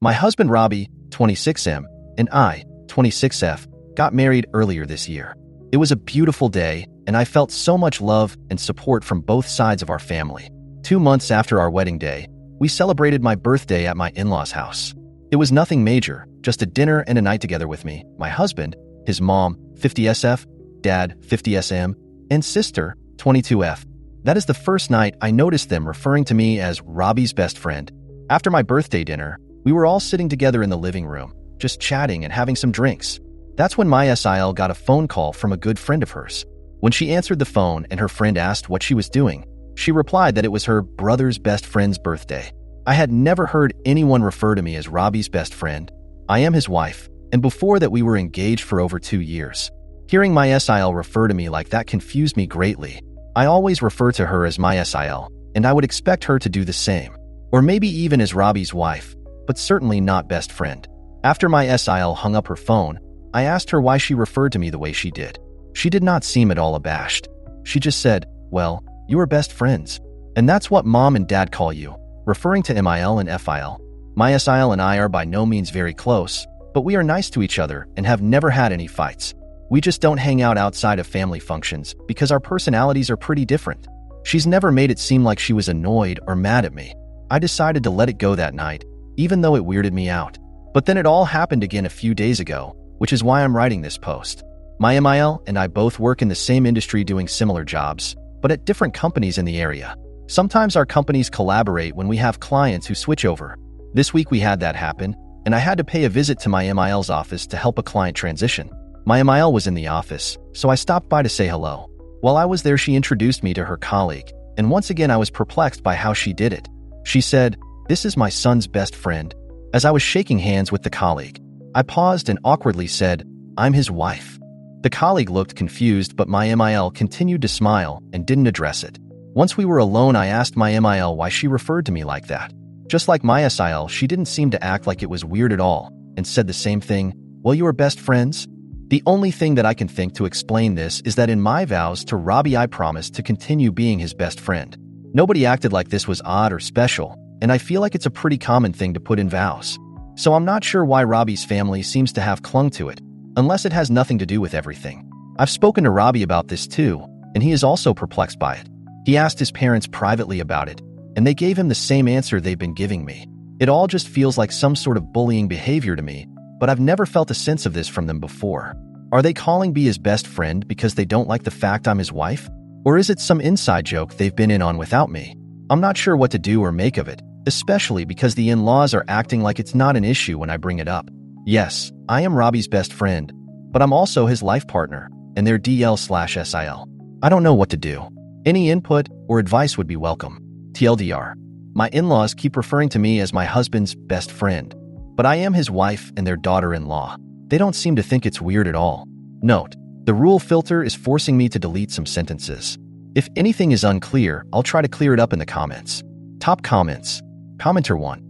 My husband Robbie, 26M, and I, 26F, got married earlier this year. It was a beautiful day, and I felt so much love and support from both sides of our family. 2 months after our wedding day, we celebrated my birthday at my in-laws' house. It was nothing major, just a dinner and a night together with me, my husband, his mom, 50SF, dad, 50SM, and sister, 22F. That is the first night I noticed them referring to me as Robbie's best friend. After my birthday dinner, we were all sitting together in the living room, just chatting and having some drinks. That's when my SIL got a phone call from a good friend of hers. When she answered the phone and her friend asked what she was doing, she replied that it was her brother's best friend's birthday. I had never heard anyone refer to me as Robbie's best friend. I am his wife, and before that we were engaged for over 2 years. Hearing my SIL refer to me like that confused me greatly. I always refer to her as my SIL, and I would expect her to do the same. Or maybe even as Robbie's wife, but certainly not best friend. After my SIL hung up her phone, I asked her why she referred to me the way she did. She did not seem at all abashed. She just said, "Well, you are best friends. And that's what mom and dad call you," referring to MIL and FIL. My SIL and I are by no means very close, but we are nice to each other and have never had any fights. We just don't hang out outside of family functions because our personalities are pretty different. She's never made it seem like she was annoyed or mad at me. I decided to let it go that night, even though it weirded me out. But then it all happened again a few days ago, which is why I'm writing this post. My MIL and I both work in the same industry doing similar jobs, but at different companies in the area. Sometimes our companies collaborate when we have clients who switch over. This week we had that happen, and I had to pay a visit to my MIL's office to help a client transition. My MIL was in the office, so I stopped by to say hello. While I was there, she introduced me to her colleague, and once again I was perplexed by how she did it. She said, "This is my son's best friend." As I was shaking hands with the colleague, I paused and awkwardly said, "I'm his wife." The colleague looked confused, but my MIL continued to smile and didn't address it. Once we were alone, I asked my MIL why she referred to me like that. Just like my SIL, she didn't seem to act like it was weird at all, and said the same thing, "Well, you are best friends?" The only thing that I can think to explain this is that in my vows to Robbie I promised to continue being his best friend. Nobody acted like this was odd or special, and I feel like it's a pretty common thing to put in vows. So I'm not sure why Robbie's family seems to have clung to it, unless it has nothing to do with everything. I've spoken to Robbie about this too, and he is also perplexed by it. He asked his parents privately about it, and they gave him the same answer they've been giving me. It all just feels like some sort of bullying behavior to me, but I've never felt a sense of this from them before. Are they calling me his best friend because they don't like the fact I'm his wife? Or is it some inside joke they've been in on without me? I'm not sure what to do or make of it, especially because the in-laws are acting like it's not an issue when I bring it up. Yes, I am Robbie's best friend, but I'm also his life partner, and their DL/SIL. I don't know what to do. Any input or advice would be welcome. TLDR. My in-laws keep referring to me as my husband's best friend, but I am his wife and their daughter-in-law. They don't seem to think it's weird at all. Note, the rule filter is forcing me to delete some sentences. If anything is unclear, I'll try to clear it up in the comments. Top comments. Commenter 1.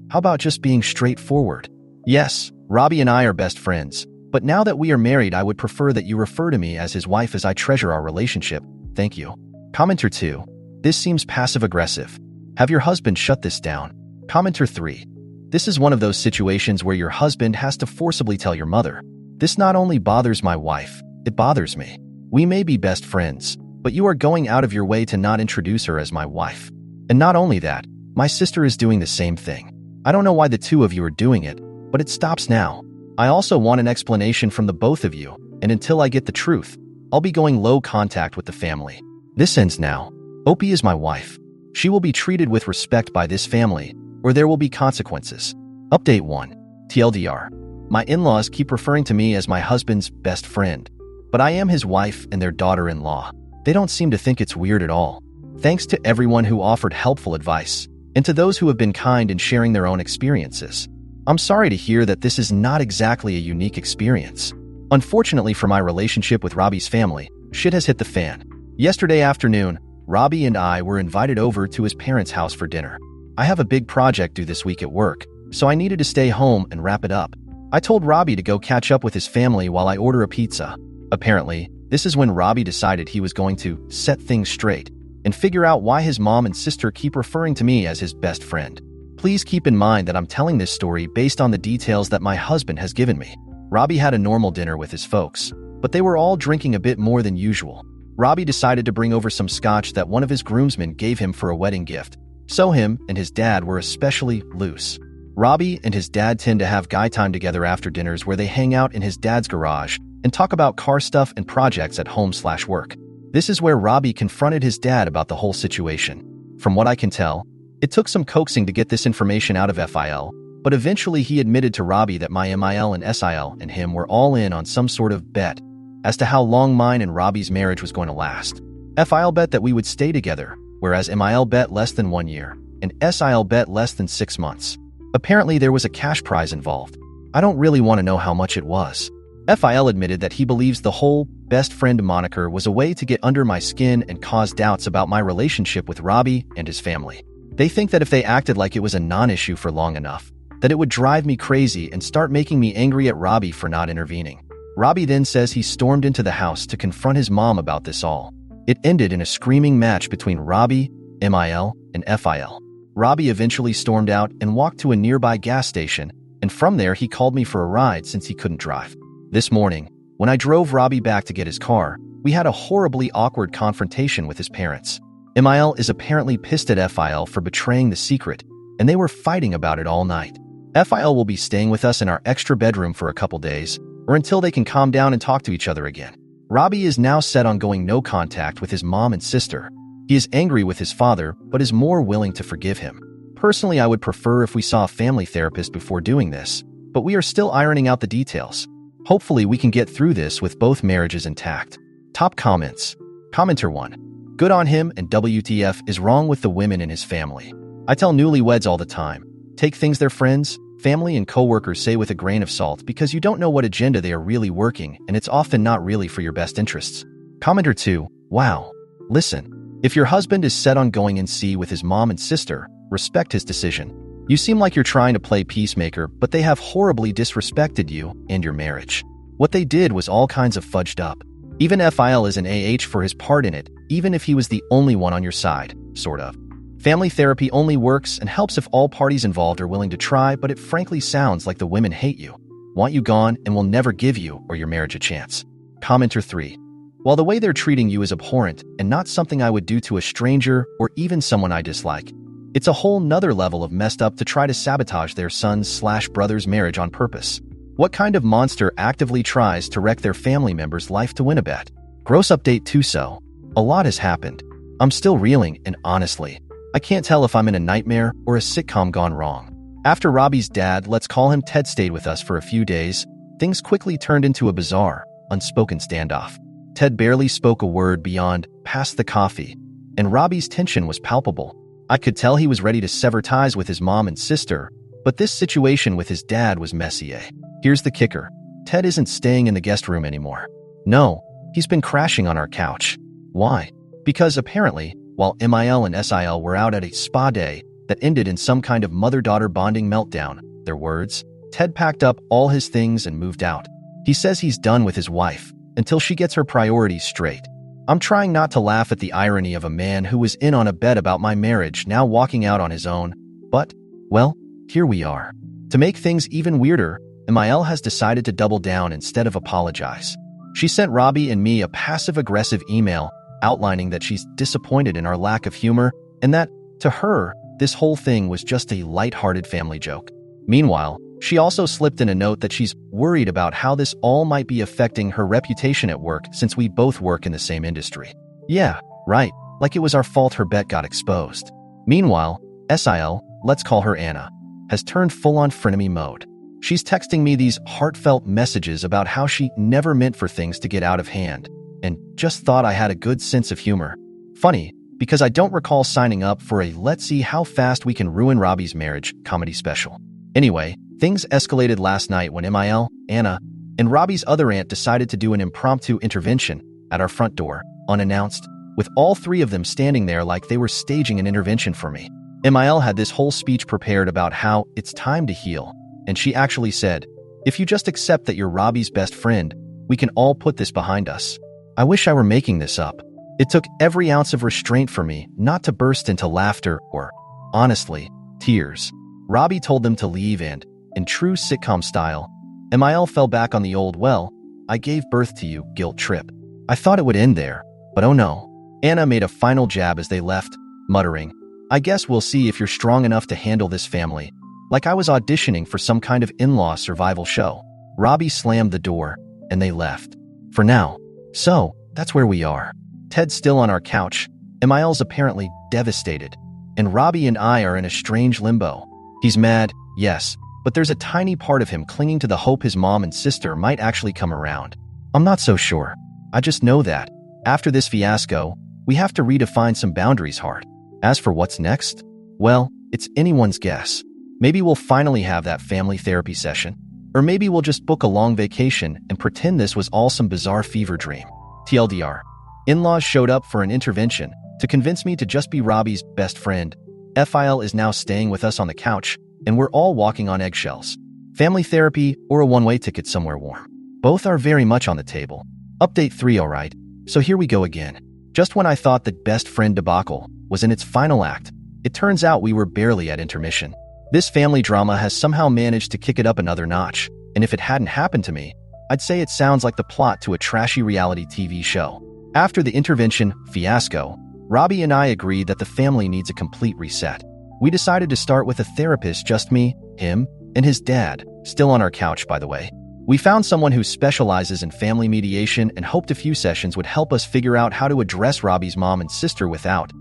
How about just being straightforward? Yes, Robbie and I are best friends, but now that we are married, I would prefer that you refer to me as his wife as I treasure our relationship. Thank you. Commenter 2. This seems passive-aggressive. Have your husband shut this down. Commenter 3. This is one of those situations where your husband has to forcibly tell your mother. This not only bothers my wife, it bothers me. We may be best friends, but you are going out of your way to not introduce her as my wife. And not only that, my sister is doing the same thing. I don't know why the two of you are doing it, but it stops now. I also want an explanation from the both of you, and until I get the truth, I'll be going low contact with the family. This ends now. Opie is my wife. She will be treated with respect by this family, or there will be consequences. Update 1. TLDR. My in-laws keep referring to me as my husband's best friend, but I am his wife and their daughter-in-law. They don't seem to think it's weird at all. Thanks to everyone who offered helpful advice, and to those who have been kind in sharing their own experiences. I'm sorry to hear that this is not exactly a unique experience. Unfortunately for my relationship with Robbie's family, shit has hit the fan. Yesterday afternoon, Robbie and I were invited over to his parents' house for dinner. I have a big project due this week at work, so I needed to stay home and wrap it up. I told Robbie to go catch up with his family while I order a pizza. Apparently, this is when Robbie decided he was going to set things straight and figure out why his mom and sister keep referring to me as his best friend. Please keep in mind that I'm telling this story based on the details that my husband has given me. Robbie had a normal dinner with his folks, but they were all drinking a bit more than usual. Robbie decided to bring over some scotch that one of his groomsmen gave him for a wedding gift, so him and his dad were especially loose. Robbie and his dad tend to have guy time together after dinners where they hang out in his dad's garage and talk about car stuff and projects at home/work. This is where Robbie confronted his dad about the whole situation. From what I can tell, it took some coaxing to get this information out of FIL, but eventually he admitted to Robbie that my MIL and SIL and him were all in on some sort of bet as to how long mine and Robbie's marriage was going to last. FIL bet that we would stay together, whereas MIL bet less than 1 year, and SIL bet less than 6 months. Apparently there was a cash prize involved. I don't really want to know how much it was. FIL admitted that he believes the whole best friend moniker was a way to get under my skin and cause doubts about my relationship with Robbie and his family. They think that if they acted like it was a non-issue for long enough, that it would drive me crazy and start making me angry at Robbie for not intervening. Robbie then says he stormed into the house to confront his mom about this all. It ended in a screaming match between Robbie, MIL, and FIL. Robbie eventually stormed out and walked to a nearby gas station, and from there he called me for a ride since he couldn't drive. This morning, when I drove Robbie back to get his car, we had a horribly awkward confrontation with his parents. MIL is apparently pissed at FIL for betraying the secret, and they were fighting about it all night. FIL will be staying with us in our extra bedroom for a couple days, or until they can calm down and talk to each other again. Robbie is now set on going no contact with his mom and sister. He is angry with his father, but is more willing to forgive him. Personally, I would prefer if we saw a family therapist before doing this, but we are still ironing out the details. Hopefully, we can get through this with both marriages intact. Top comments. Commenter 1. Good on him, and WTF is wrong with the women in his family. I tell newlyweds all the time, take things their friends, family, and coworkers say with a grain of salt because you don't know what agenda they are really working, and it's often not really for your best interests. Commenter 2. Wow. Listen, if your husband is set on going in C with his mom and sister, respect his decision. You seem like you're trying to play peacemaker, but they have horribly disrespected you and your marriage. What they did was all kinds of fudged up. Even FIL is an AH for his part in it, even if he was the only one on your side, sort of. Family therapy only works and helps if all parties involved are willing to try, but it frankly sounds like the women hate you, want you gone, and will never give you or your marriage a chance. Commenter 3. While the way they're treating you is abhorrent and not something I would do to a stranger or even someone I dislike, it's a whole nother level of messed up to try to sabotage their son's/brother's marriage on purpose. What kind of monster actively tries to wreck their family member's life to win a bet? Gross update 2. So, a lot has happened. I'm still reeling, and honestly, I can't tell if I'm in a nightmare or a sitcom gone wrong. After Robbie's dad, let's call him Ted, stayed with us for a few days, things quickly turned into a bizarre, unspoken standoff. Ted barely spoke a word beyond, "pass the coffee," and Robbie's tension was palpable. I could tell he was ready to sever ties with his mom and sister, but this situation with his dad was messy. Here's the kicker. Ted isn't staying in the guest room anymore. No, he's been crashing on our couch. Why? Because apparently, while MIL and SIL were out at a spa day that ended in some kind of mother-daughter bonding meltdown, their words, Ted packed up all his things and moved out. He says he's done with his wife until she gets her priorities straight. I'm trying not to laugh at the irony of a man who was in on a bet about my marriage now walking out on his own, but, well, here we are. To make things even weirder, MIL has decided to double down instead of apologize. She sent Robbie and me a passive-aggressive email outlining that she's disappointed in our lack of humor and that, to her, this whole thing was just a light-hearted family joke. Meanwhile, she also slipped in a note that she's worried about how this all might be affecting her reputation at work since we both work in the same industry. Yeah, right, like it was our fault her bet got exposed. Meanwhile, SIL, let's call her Anna, has turned full-on frenemy mode. She's texting me these heartfelt messages about how she never meant for things to get out of hand and just thought I had a good sense of humor. Funny, because I don't recall signing up for a "let's see how fast we can ruin Robbie's marriage" comedy special. Anyway, things escalated last night when MIL, Anna, and Robbie's other aunt decided to do an impromptu intervention at our front door, unannounced, with all three of them standing there like they were staging an intervention for me. MIL had this whole speech prepared about how it's time to heal, and she actually said, "If you just accept that you're Robbie's best friend, we can all put this behind us." I wish I were making this up. It took every ounce of restraint for me not to burst into laughter or, honestly, tears. Robbie told them to leave and, in true sitcom style, Emile fell back on the old, "Well, I gave birth to you" guilt trip. I thought it would end there, but oh no. Anna made a final jab as they left, muttering, "I guess we'll see if you're strong enough to handle this family," like I was auditioning for some kind of in-law survival show. Robbie slammed the door, and they left. For now. So, that's where we are. Ted's still on our couch, Emile's apparently devastated, and Robbie and I are in a strange limbo. He's mad, yes, but there's a tiny part of him clinging to the hope his mom and sister might actually come around. I'm not so sure. I just know that, after this fiasco, we have to redefine some boundaries hard. As for what's next, well, it's anyone's guess. Maybe we'll finally have that family therapy session. Or maybe we'll just book a long vacation and pretend this was all some bizarre fever dream. TLDR. In-laws showed up for an intervention to convince me to just be Robbie's best friend. FIL is now staying with us on the couch, and we're all walking on eggshells. Family therapy or a one-way ticket somewhere warm. Both are very much on the table. Update 3, alright. So here we go again. Just when I thought that best friend debacle was in its final act, it turns out we were barely at intermission. This family drama has somehow managed to kick it up another notch, and if it hadn't happened to me, I'd say it sounds like the plot to a trashy reality TV show. After the intervention fiasco, Robbie and I agreed that the family needs a complete reset. We decided to start with a therapist, just me, him, and his dad, still on our couch, by the way. We found someone who specializes in family mediation and hoped a few sessions would help us figure out how to address Robbie's mom and sister without,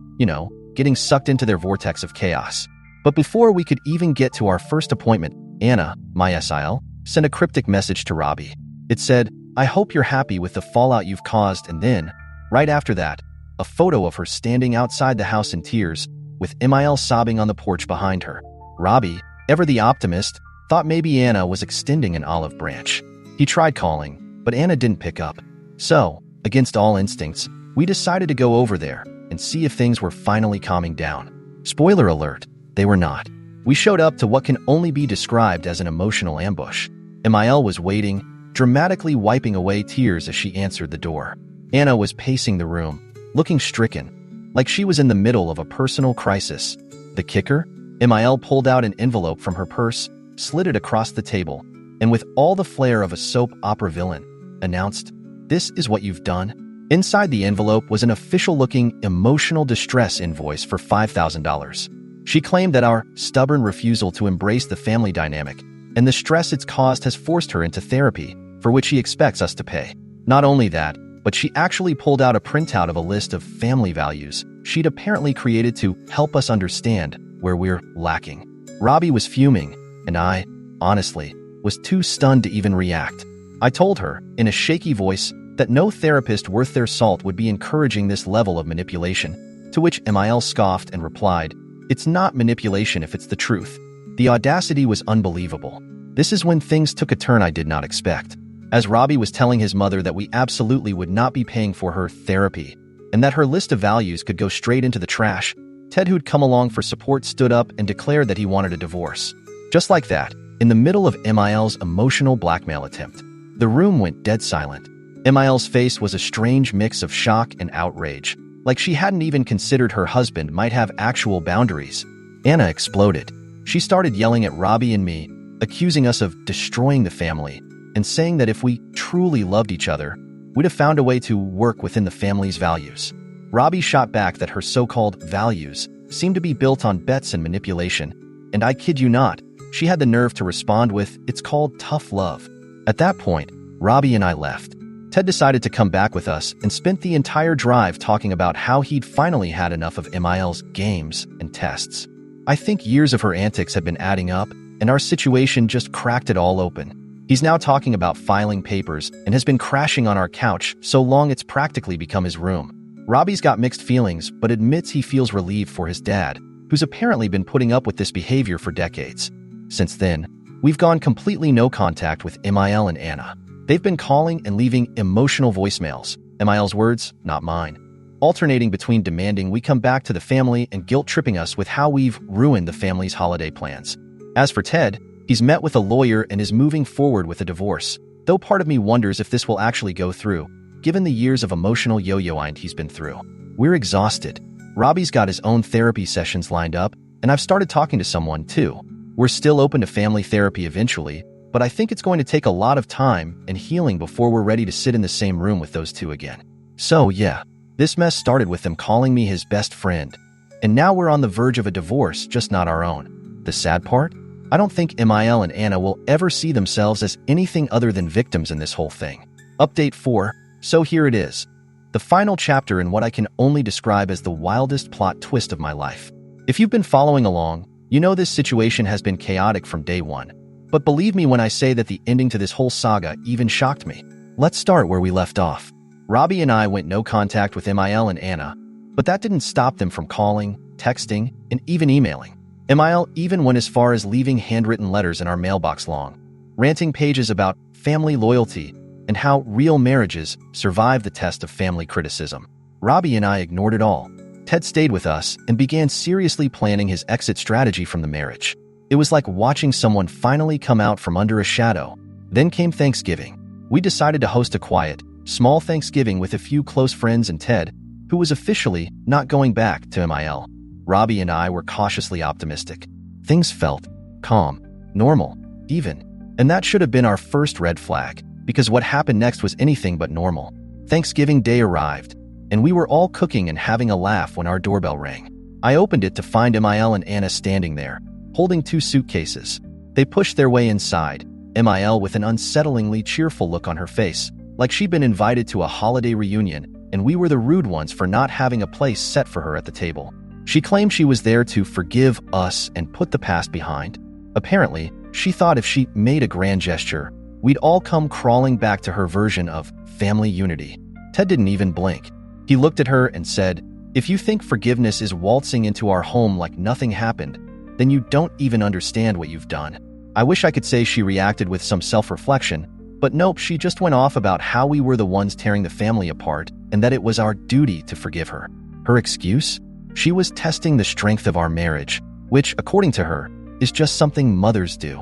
getting sucked into their vortex of chaos. But before we could even get to our first appointment, Anna, my SIL, sent a cryptic message to Robbie. It said, "I hope you're happy with the fallout you've caused," and then, right after that, a photo of her standing outside the house in tears, with Emile sobbing on the porch behind her. Robbie, ever the optimist, thought maybe Anna was extending an olive branch. He tried calling, but Anna didn't pick up. So, against all instincts, we decided to go over there and see if things were finally calming down. Spoiler alert, they were not. We showed up to what can only be described as an emotional ambush. Emile was waiting, dramatically wiping away tears as she answered the door. Anna was pacing the room, looking stricken, like she was in the middle of a personal crisis. The kicker? Emile pulled out an envelope from her purse, slid it across the table, and with all the flair of a soap opera villain, announced, "This is what you've done." Inside the envelope was an official-looking emotional distress invoice for $5,000. She claimed that our stubborn refusal to embrace the family dynamic and the stress it's caused has forced her into therapy, for which she expects us to pay. Not only that, but she actually pulled out a printout of a list of family values she'd apparently created to help us understand where we're lacking. Robbie was fuming, and I, honestly, was too stunned to even react. I told her, in a shaky voice, that no therapist worth their salt would be encouraging this level of manipulation, to which Emile scoffed and replied, "It's not manipulation if it's the truth." The audacity was unbelievable. This is when things took a turn I did not expect. As Robbie was telling his mother that we absolutely would not be paying for her therapy, and that her list of values could go straight into the trash, Ted, who'd come along for support, stood up and declared that he wanted a divorce. Just like that, in the middle of Emile's emotional blackmail attempt, the room went dead silent. Emile's face was a strange mix of shock and outrage, like she hadn't even considered her husband might have actual boundaries. Anna exploded. She started yelling at Robbie and me, accusing us of destroying the family, and saying that if we truly loved each other, we'd have found a way to work within the family's values. Robbie shot back that her so-called values seemed to be built on bets and manipulation, and I kid you not, she had the nerve to respond with, "It's called tough love." At that point, Robbie and I left. Ted decided to come back with us and spent the entire drive talking about how he'd finally had enough of Emile's games and tests. I think years of her antics had been adding up, and our situation just cracked it all open. He's now talking about filing papers and has been crashing on our couch so long it's practically become his room. Robbie's got mixed feelings, but admits he feels relieved for his dad, who's apparently been putting up with this behavior for decades. Since then, we've gone completely no contact with Emile and Anna. They've been calling and leaving emotional voicemails, Emile's words, not mine, alternating between demanding we come back to the family and guilt-tripping us with how we've ruined the family's holiday plans. As for Ted, he's met with a lawyer and is moving forward with a divorce, though part of me wonders if this will actually go through, given the years of emotional yo-yoing he's been through. We're exhausted. Robbie's got his own therapy sessions lined up, and I've started talking to someone, too. We're still open to family therapy eventually, but I think it's going to take a lot of time and healing before we're ready to sit in the same room with those two again. So yeah, this mess started with them calling me his best friend, and now we're on the verge of a divorce, just not our own. The sad part? I don't think Emil and Anna will ever see themselves as anything other than victims in this whole thing. Update 4. So here it is. The final chapter in what I can only describe as the wildest plot twist of my life. If you've been following along, you know this situation has been chaotic from day one. But believe me when I say that the ending to this whole saga even shocked me. Let's start where we left off. Robbie and I went no contact with Emil and Anna, but that didn't stop them from calling, texting, and even emailing. Emil even went as far as leaving handwritten letters in our mailbox long, ranting pages about family loyalty and how real marriages survive the test of family criticism. Robbie and I ignored it all. Ted stayed with us and began seriously planning his exit strategy from the marriage. It was like watching someone finally come out from under a shadow. Then came Thanksgiving. We decided to host a quiet, small Thanksgiving with a few close friends and Ted, who was officially not going back to Emil. Robbie and I were cautiously optimistic. Things felt calm, normal, even. And that should have been our first red flag, because what happened next was anything but normal. Thanksgiving Day arrived, and we were all cooking and having a laugh when our doorbell rang. I opened it to find Emil and Anna standing there, holding 2 suitcases. They pushed their way inside, Emil with an unsettlingly cheerful look on her face, like she'd been invited to a holiday reunion, and we were the rude ones for not having a place set for her at the table. She claimed she was there to forgive us and put the past behind. Apparently, she thought if she made a grand gesture, we'd all come crawling back to her version of family unity. Ted didn't even blink. He looked at her and said, "If you think forgiveness is waltzing into our home like nothing happened, then you don't even understand what you've done." I wish I could say she reacted with some self-reflection, but nope, she just went off about how we were the ones tearing the family apart and that it was our duty to forgive her. Her excuse? She was testing the strength of our marriage, which, according to her, is just something mothers do.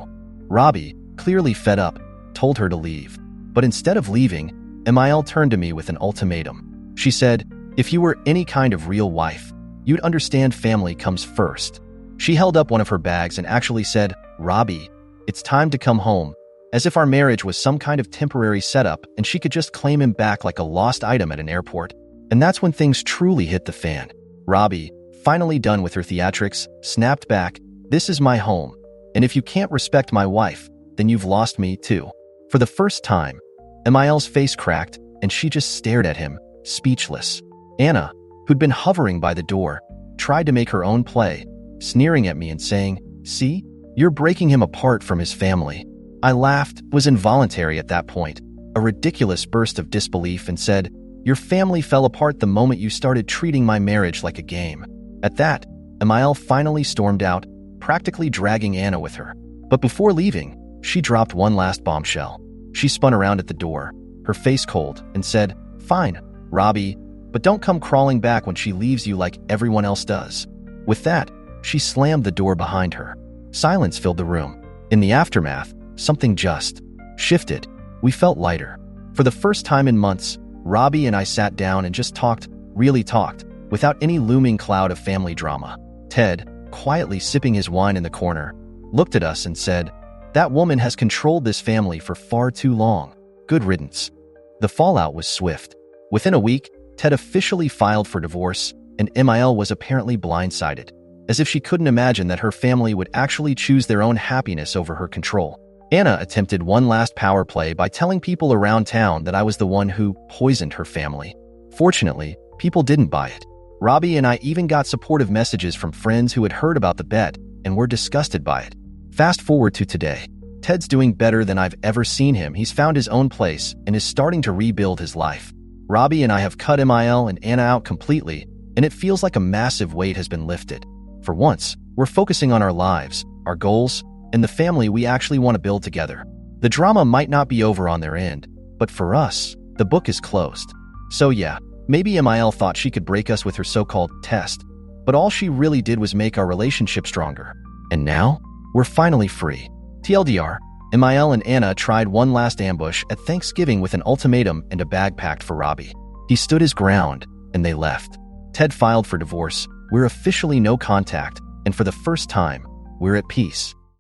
Robbie, clearly fed up, told her to leave. But instead of leaving, Emil turned to me with an ultimatum. She said, "If you were any kind of real wife, you'd understand family comes first." She held up one of her bags and actually said, "Robbie, it's time to come home," as if our marriage was some kind of temporary setup and she could just claim him back like a lost item at an airport. And that's when things truly hit the fan. Robbie, finally done with her theatrics, snapped back, "This is my home, and if you can't respect my wife, then you've lost me too." For the first time, Emil's face cracked, and she just stared at him, speechless. Anna, who'd been hovering by the door, tried to make her own play, sneering at me and saying, "See, you're breaking him apart from his family." I laughed, was involuntary at that point, a ridiculous burst of disbelief, and said, "Your family fell apart the moment you started treating my marriage like a game." At that, Emil finally stormed out, practically dragging Anna with her. But before leaving, she dropped one last bombshell. She spun around at the door, her face cold, and said, "Fine, Robbie, but don't come crawling back when she leaves you like everyone else does." With that, she slammed the door behind her. Silence filled the room. In the aftermath, something just shifted. We felt lighter. For the first time in months, Robbie and I sat down and just talked, really talked, without any looming cloud of family drama. Ted, quietly sipping his wine in the corner, looked at us and said, "That woman has controlled this family for far too long. Good riddance." The fallout was swift. Within a week, Ted officially filed for divorce, and Emil was apparently blindsided, as if she couldn't imagine that her family would actually choose their own happiness over her control. Anna attempted one last power play by telling people around town that I was the one who poisoned her family. Fortunately, people didn't buy it. Robbie and I even got supportive messages from friends who had heard about the bet and were disgusted by it. Fast forward to today. Ted's doing better than I've ever seen him. He's found his own place and is starting to rebuild his life. Robbie and I have cut Emil and Anna out completely, and it feels like a massive weight has been lifted. For once, we're focusing on our lives, our goals, and the family we actually want to build together. The drama might not be over on their end, but for us, the book is closed. So yeah, maybe Emil thought she could break us with her so-called test, but all she really did was make our relationship stronger. And now, we're finally free. TLDR, Emil and Anna tried one last ambush at Thanksgiving with an ultimatum and a bag packed for Robbie. He stood his ground, and they left. Ted filed for divorce. We're officially no contact, and for the first time, we're at peace.